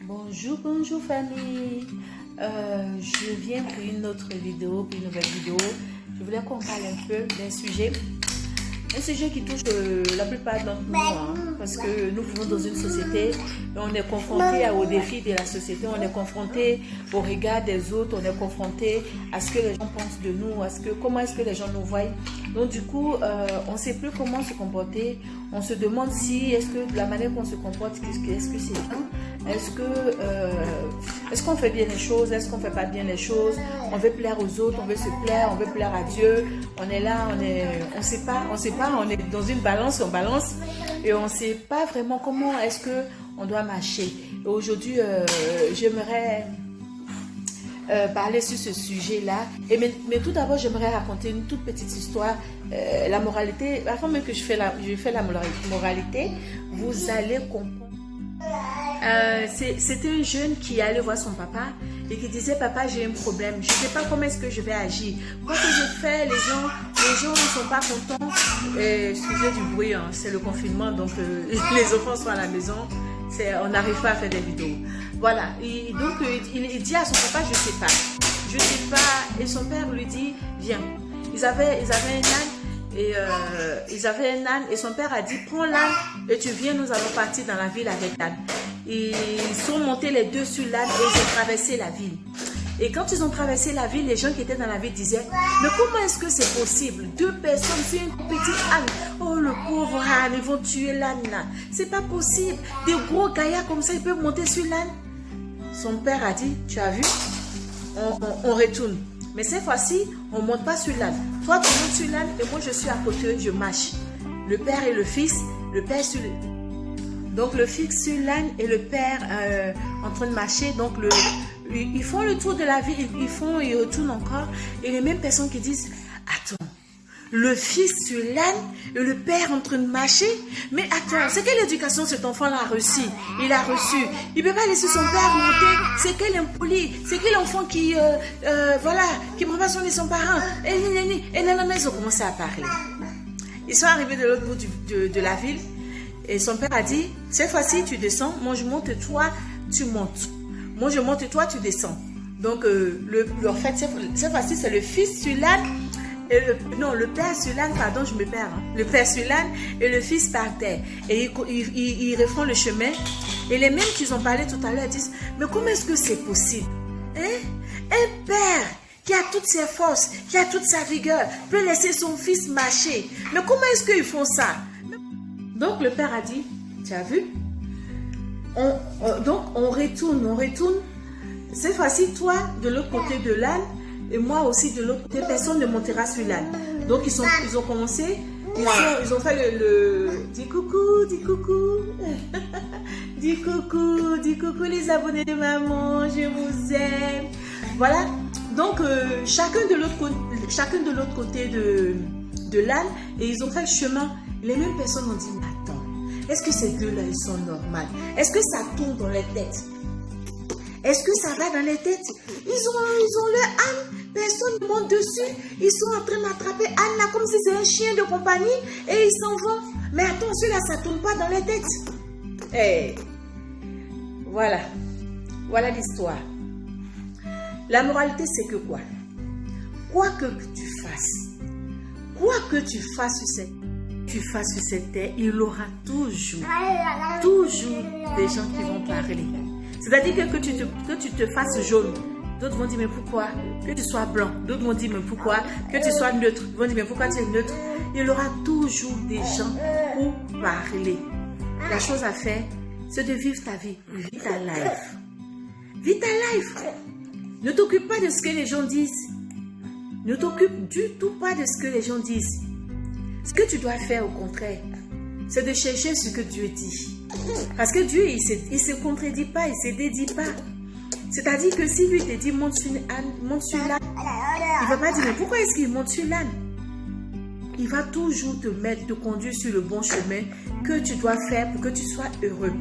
Bonjour, bonjour famille. Je viens pour une autre vidéo, pour une nouvelle vidéo. Je voulais qu'on parle un peu d'un sujet. Un sujet qui touche la plupart d'entre nous, parce que nous vivons dans une société et on est confronté aux défis de la société, on est confronté au regard des autres, on est confronté à ce que les gens pensent de nous, comment est-ce que les gens nous voient. Donc du coup, on ne sait plus comment se comporter. On se demande si, est-ce que la manière qu'on se comporte, est-ce que c'est bien? Est-ce qu'on fait bien les choses? Est-ce qu'on ne fait pas bien les choses? On veut plaire aux autres, on veut se plaire, on veut plaire à Dieu. On est là, on sait pas, on est dans une balance, on balance et on ne sait pas vraiment comment est-ce qu'on doit marcher. Et aujourd'hui, j'aimerais parler sur ce sujet-là. Mais tout d'abord, j'aimerais raconter une toute petite histoire. La moralité, avant même que je fais la moralité, vous allez comprendre. C'était un jeune qui allait voir son papa et qui disait: papa, j'ai un problème, je ne sais pas comment est-ce que je vais agir. Quoi que je fais, les gens ne sont pas contents. Excusez du bruit, c'est le confinement, donc les enfants sont à la maison, on n'arrive pas à faire des vidéos. Voilà, et donc il dit à son papa: je ne sais pas, et son père lui dit: viens. Ils avaient un âne et son père a dit: prends l'âne et tu viens, nous allons partir dans la ville avec l'âne. Ils sont montés les deux sur l'âne et ils ont traversé la ville. Et quand ils ont traversé la ville, les gens qui étaient dans la ville disaient: mais comment est-ce que c'est possible? Deux personnes sur une petite âne. Oh, le pauvre âne, ils vont tuer l'âne là. C'est pas possible. Des gros gaillards comme ça, ils peuvent monter sur l'âne. Son père a dit: tu as vu? On retourne. Mais cette fois-ci, on ne monte pas sur l'âne. Toi, tu montes sur l'âne et moi, je suis à côté, je marche. Le père et le fils, le père sur le... Donc, le fils sur l'âne et le père en train de marcher. Donc, ils font le tour de la ville, ils retournent encore. Et les mêmes personnes qui disent: attends, le fils sur l'âne et le père en train de marcher. Mais attends, c'est quelle éducation cet enfant-là a reçu? Il a reçu. Il ne peut pas laisser son père monter. C'est quel impoli? C'est quel enfant qui ne prend pas soin de son parent? Et ils ont commencé à parler. Ils sont arrivés de l'autre bout de la ville. Et son père a dit: cette fois-ci, tu descends. Moi, je monte, toi, tu montes. Moi, je monte, toi, tu descends. Donc, en fait, cette fois-ci, c'est le fils sur l'âne. Le père sur l'âne, pardon, je me perds. Le père sur l'âne et le fils par terre. Et ils refont le chemin. Et les mêmes qui ont parlé tout à l'heure disent: mais comment est-ce que c'est possible? Un père qui a toutes ses forces, qui a toute sa vigueur, peut laisser son fils marcher. Mais comment est-ce qu'ils font ça? Donc le père a dit: tu as vu? Donc on retourne. Cette fois-ci, toi de l'autre côté de l'âne et moi aussi de l'autre côté, personne ne montera sur l'âne. Donc ils ont commencé, ils ont fait le dis coucou, dis coucou. Dis coucou les abonnés de maman, je vous aime. Voilà. Donc chacun de l'autre côté de l'âne, et ils ont fait le chemin. Les mêmes personnes ont dit: mais attends, est-ce que ces deux-là, ils sont normaux? Est-ce que ça tourne dans les têtes? Est-ce que ça va dans les têtes? Ils ont leur âne, personne ne monte dessus. Ils sont en train d'attraper Anne là comme si c'est un chien de compagnie et ils s'en vont. Mais attends, celui-là, ça ne tourne pas dans les têtes. Voilà l'histoire. La moralité, c'est que quoi? Quoi que tu fasses sur cette terre, il y aura toujours des gens qui vont parler. C'est-à-dire que tu te fasses jaune, d'autres vont dire: mais pourquoi? Que tu sois blanc, d'autres vont dire: mais pourquoi? Que tu sois neutre, ils vont dire: mais pourquoi tu es neutre? Il y aura toujours des gens pour parler. La chose à faire, c'est de vivre ta vie, vis ta life. Vis ta life. Ne t'occupe pas de ce que les gens disent. Ne t'occupe du tout pas de ce que les gens disent. Ce que tu dois faire au contraire, c'est de chercher ce que Dieu dit. Parce que Dieu, il ne se contredit pas, il ne se dédie pas. C'est-à-dire que si lui te dit: monte sur l'âne, il ne va pas dire: mais pourquoi est-ce qu'il monte sur l'âne? Il va toujours te conduire sur le bon chemin que tu dois faire pour que tu sois heureux.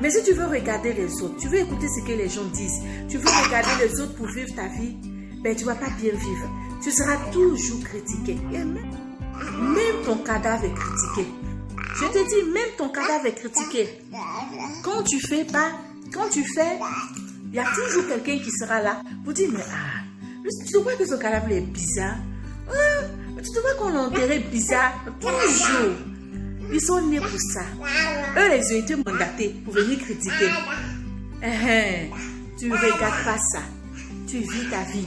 Mais si tu veux regarder les autres, tu veux écouter ce que les gens disent, tu veux regarder les autres pour vivre ta vie, ben tu ne vas pas bien vivre. Tu seras toujours critiqué. Et même ton cadavre est critiqué. Je te dis, même ton cadavre est critiqué. Quand tu fais pas, quand tu fais, il y a toujours quelqu'un qui sera là pour dire, mais tu te vois que ce cadavre est bizarre. Tu te vois qu'on l'a enterré bizarre. Toujours. Ils sont nés pour ça. Eux, les ont été mandatés pour venir critiquer. Tu ne regardes pas ça. Tu vis ta vie.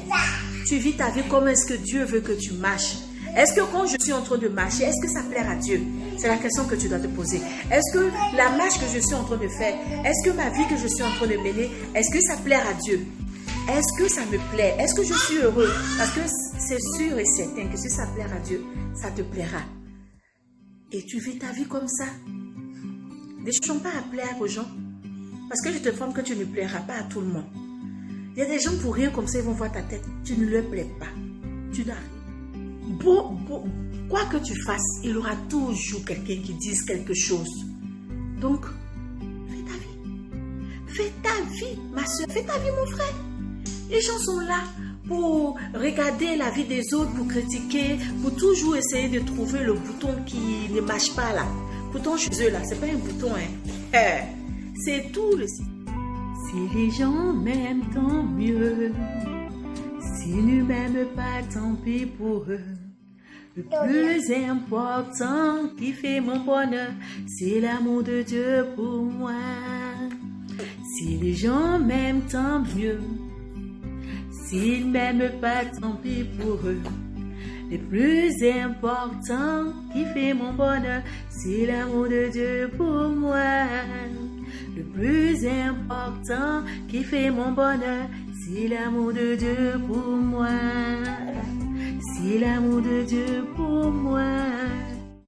Tu vis ta vie comme est-ce que Dieu veut que tu marches. Est-ce que quand je suis en train de marcher, est-ce que ça plaît à Dieu? C'est la question que tu dois te poser. Est-ce que la marche que je suis en train de faire, est-ce que ma vie que je suis en train de mener, est-ce que ça plaît à Dieu? Est-ce que ça me plaît? Est-ce que je suis heureux? Parce que c'est sûr et certain que si ça plaît à Dieu, ça te plaira. Et tu vis ta vie comme ça. Ne cherchons pas à plaire aux gens. Parce que je te informe que tu ne plairas pas à tout le monde. Il y a des gens pour rien comme ça, ils vont voir ta tête. Tu ne leur plais pas. Tu n'as rien. Quoi que tu fasses, il y aura toujours quelqu'un qui dise quelque chose. Donc, fais ta vie. Fais ta vie, ma soeur. Fais ta vie, mon frère. Les gens sont là pour regarder la vie des autres, pour critiquer, pour toujours essayer de trouver le bouton qui ne marche pas là. Pourtant, chez eux là, c'est pas un bouton, hein. C'est tout le système. Si les gens m'aiment, tant mieux. S'ils ne m'aiment pas, tant pis pour eux. Le plus important qui fait mon bonheur, c'est l'amour de Dieu pour moi. Si les gens m'aiment, tant mieux. S'ils ne m'aiment pas, tant pis pour eux. Le plus important qui fait mon bonheur, c'est l'amour de Dieu pour moi. Le plus important qui fait mon bonheur, c'est l'amour de Dieu pour moi. C'est l'amour de Dieu pour moi.